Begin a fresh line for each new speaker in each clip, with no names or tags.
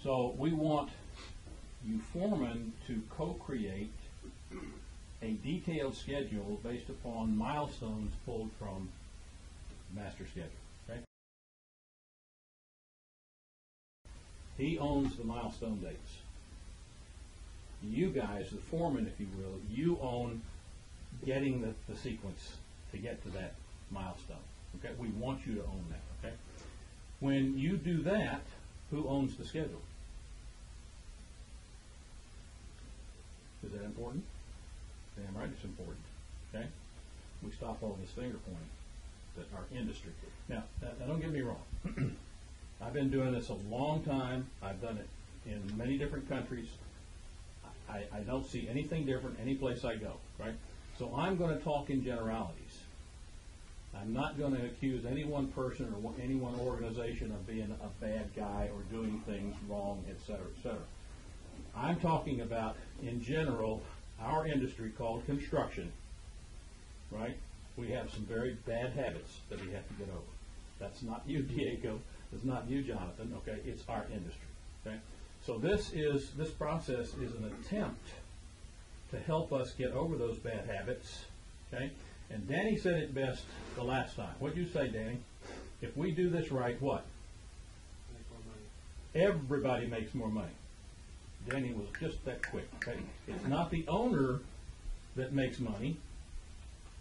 So we want you foremen to co-create a detailed schedule based upon milestones pulled from master schedule. Okay? He owns the milestone dates. You guys, the foreman, if you will, you own getting the sequence to get to that milestone. Okay? We want you to own that. Okay? When you do that, who owns the schedule? Is that important? Damn right it's important. Okay? We stop all this finger pointing that our industry. Now don't get me wrong. I've been doing this a long time. I've done it in many different countries. I don't see anything different any place I go, right? So I'm going to talk in generalities. I'm not going to accuse any one person or any one organization of being a bad guy or doing things wrong, et cetera, et cetera. I'm talking about, in general, our industry called construction, right? We have some very bad habits that we have to get over. That's not you, Diego. That's not you, Jonathan. Okay, it's our industry. Okay, so this process is an attempt to help us get over those bad habits. Okay, and Danny said it best the last time. What'd you say, Danny? If we do this right, what?
Make more money.
Everybody makes more money. Danny was just that quick. Okay, it's not the owner that makes money.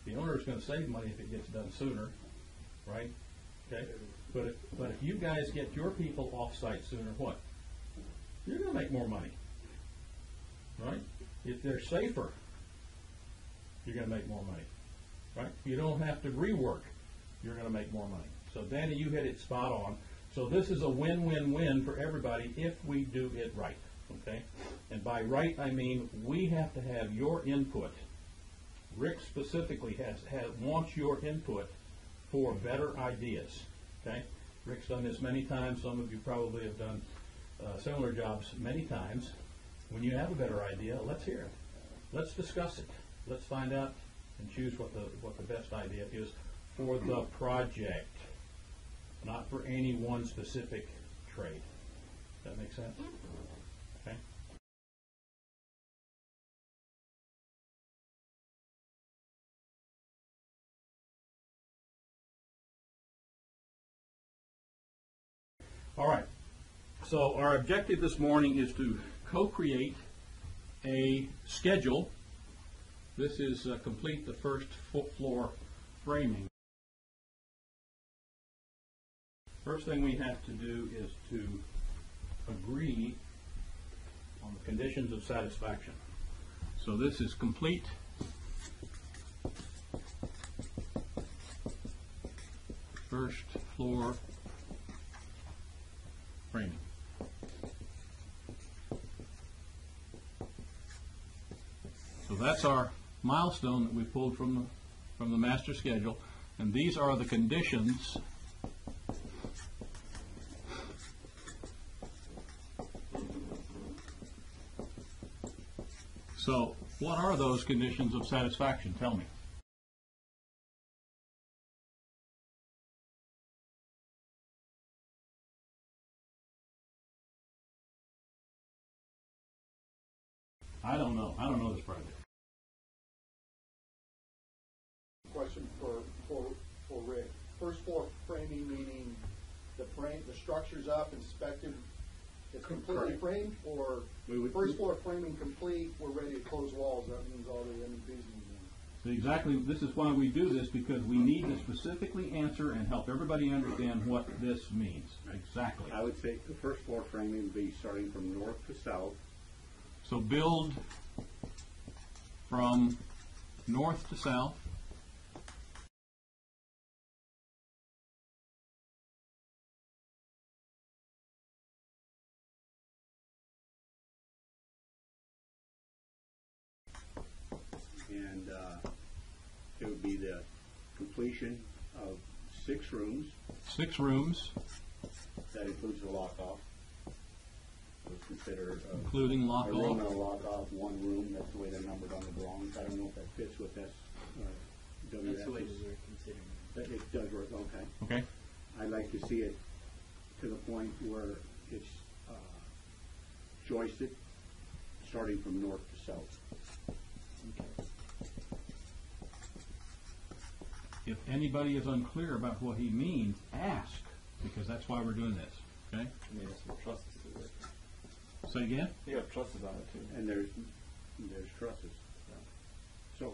The owner is going to save money if it gets done sooner, right? Okay, but if you guys get your people off site sooner, what? You're going to make more money, right? If they're safer, you're going to make more money, right? If you don't have to rework, you're going to make more money. So Danny, you hit it spot on. So this is a win-win-win for everybody if we do it right, okay? And by right, I mean we have to have your input. Rick specifically wants your input for better ideas, okay? Rick's done this many times. Some of you probably have done similar jobs many times. When you have a better idea, let's hear it. Let's discuss it. Let's find out and choose what the best idea is for the project, not for any one specific trade. Does that make sense? Okay. All right. So our objective this morning is to co-create a schedule. This is complete the first floor framing. First thing we have to do is to agree on the conditions of satisfaction. So this is complete first floor framing. So that's our milestone that we pulled from the master schedule, and these are the conditions So what are those conditions of satisfaction? Tell me. I don't know. I don't know this project.
Question for Rick. First floor framing meaning the structure's up, inspected, it's completely framed, or first floor framing complete, we're ready to close walls. That means all the MEPs need.
So exactly, this is why we do this, because we need to specifically answer and help everybody understand what this means. Exactly.
I would say the first floor framing would be starting from north to south.
So build from north to south.
And it would be the completion of 6 rooms.
6 rooms.
That includes the lock-off. So it's considered
including
a room
lock-off.
and a lock-off, 1 room. That's the way they're numbered on the drawings. I don't know if that fits with this.
That's the way we're considering
It does work, okay.
Okay.
I'd like to see it to the point where it's joisted, starting from north to south.
If anybody is unclear about what he means, ask, because that's why we're doing this, okay?
I mean, it's some trusses to it.
Say again?
You have trusses on it too.
And there's trusses. So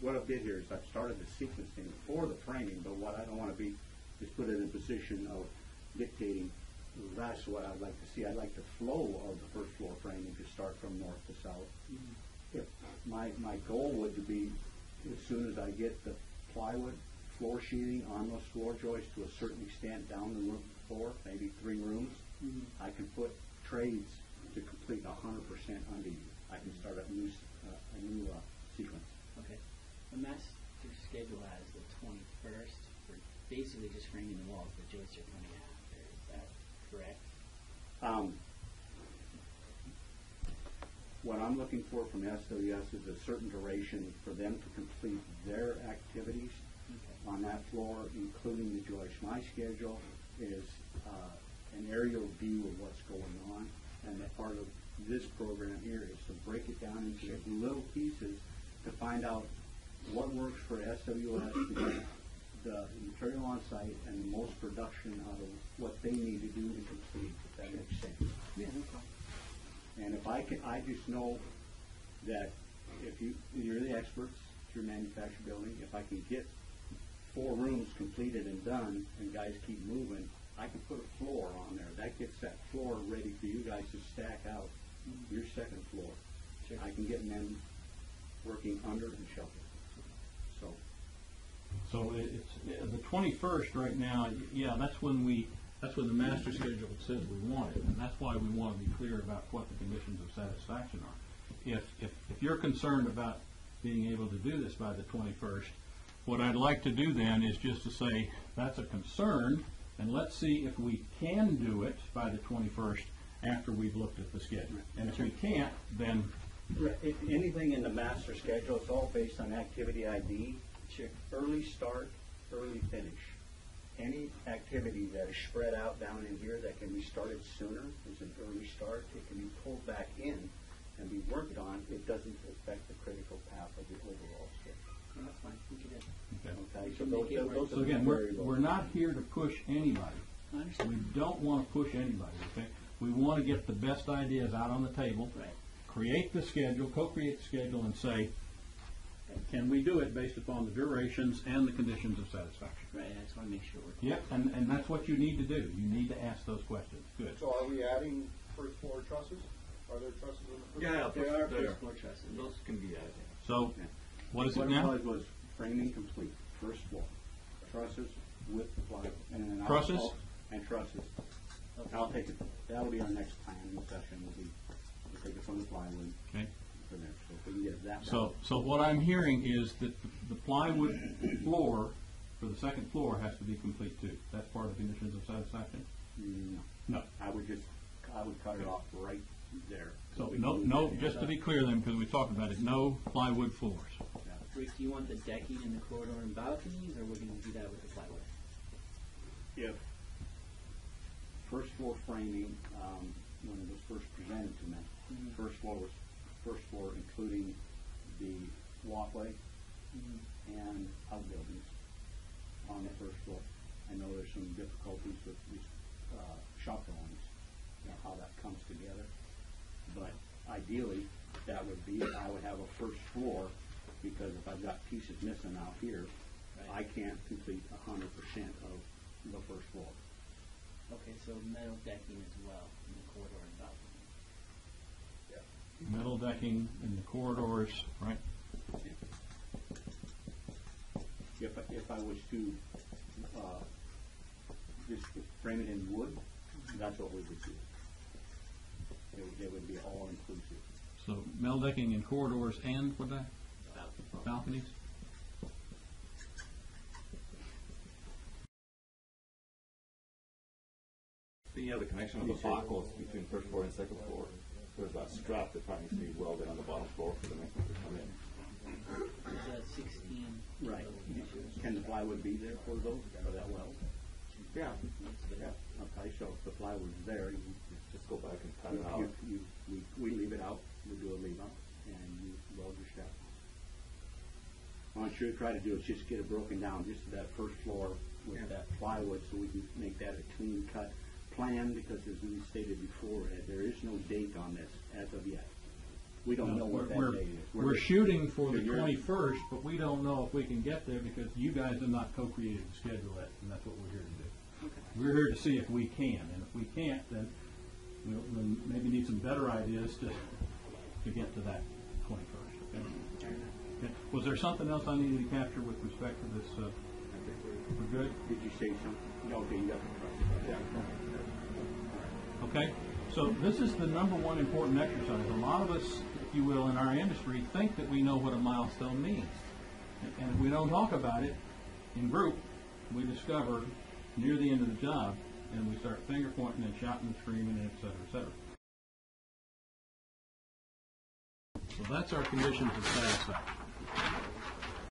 what I did here is I've started the sequencing for the framing, but what I don't want to be is put in a position of dictating. That's what I'd like to see. I'd like the flow of the first floor framing to start from north to south. If my goal would be, as soon as I get the plywood floor sheathing on those floor joists to a certain extent down the room floor, maybe 3 rooms, I can put trades to complete 100% under you. I can start a new sequence.
Okay. The master schedule has the 21st for basically just framing the walls, the joists are coming after. Is that correct?
What I'm looking for from SWS is a certain duration for them to complete their activities on that floor, including the joist. My schedule is an aerial view of what's going on, and that part of this program here is to break it down into little pieces to find out what works for SWS to get the material on site and the most production out of what they need to do to complete, if that makes sense.
Yeah, no problem.
And if I just know that if you're the experts, it's your manufactured building, if I can get 4 rooms completed and done and guys keep moving, I can put a floor on there. That gets that floor ready for you guys to stack out your second floor.
Sure.
I can get men working under and shelter.
So it's the 21st right now. Yeah, that's when the master schedule says we want it, and that's why we want to be clear about what the conditions of satisfaction are. If you're concerned about being able to do this by the 21st, what I'd like to do then is just to say that's a concern, and let's see if we can do it by the 21st after we've looked at the schedule. And if we can't, then
Anything in the master schedule, it's all based on activity ID.
Sure.
Early start, early finish. Any activity that is spread out down in here that can be started sooner is an early start. It can be pulled back in and be worked on. It doesn't affect the critical path of the overall schedule.
No, that's fine. We can do it.
Okay, so
can make it work.
so again, we're not here to push anybody.
I understand.
We don't want to push anybody, okay? We want to get the best ideas out on the table.
Right.
Create the schedule, co-create the schedule, and say, can we do it based upon the durations and the conditions of satisfaction?
Right, I just want to make sure we're
Yep, and that's what you need to do. You need to ask those questions. Good.
So are we adding first floor trusses? Are there trusses in the first floor?
Yeah,
There are
there.
first floor trusses.
Those can be added.
So, what is it
What
now?
it was framing complete, first floor, trusses with the plywood. And then
Trusses?
And trusses. I'll take it, that'll be our next planning session, we'll take it from the plywood
Okay.
from there. So if we can get that.
So what I'm hearing is that the plywood floor for the second floor has to be complete too. That's part of the conditions of satisfaction?
No.
No.
I would cut it off right there.
So no, just to be clear then, because we talked about it, no plywood floors.
Rick, do you want the decking in the corridor and balconies, or we're going to do that with the plywood?
If first floor framing, when it was first presented to me, first floor including the walkway and outbuildings on the first floor. I know there's some difficulties with these shop drawings, how that comes together. But ideally, that would be, I would have a first floor, because if I've got pieces missing out here, I can't complete 100% of the first floor.
Okay, so metal decking as well in the corridor and balcony.
Metal decking in the corridors, right?
If I was to just frame it in wood, that's what we would do. It would be all inclusive.
So metal decking in corridors and what that? Balconies?
The connection of the buckles between first floor and second floor. There's that strap that probably needs to be welded on the bottom floor for the next one to come in.
There's a 16.
Right. Can the plywood be there for those, for that weld? Yeah, yeah, okay, so if the plywood's there, you
Just go back and cut it out.
we leave it out, we do a leave out, and you weld your stuff. What I'm sure try to do is just get it broken down, just to that first floor with that plywood, so we can make that a clean cut plan, because as we stated before, there is no date on this as of yet. We don't know what that date is.
We're shooting for the
So you're-
21st, but we don't know if we can get there because you guys have not co-created the schedule yet, and that's what we're here to do. We're here to see if we can, and if we can't, then we'll maybe need some better ideas to get to that 21st. Okay? Okay. Was there something else I needed to capture with respect to this? We're good?
Did you say something? No, okay, you got the truss.
Okay, so this is the number one important exercise. A lot of us, if you will, in our industry think that we know what a milestone means. And if we don't talk about it in group, we discover near the end of the job, and we start finger pointing and shouting and screaming, and et cetera, et cetera. So that's our conditions of satisfaction.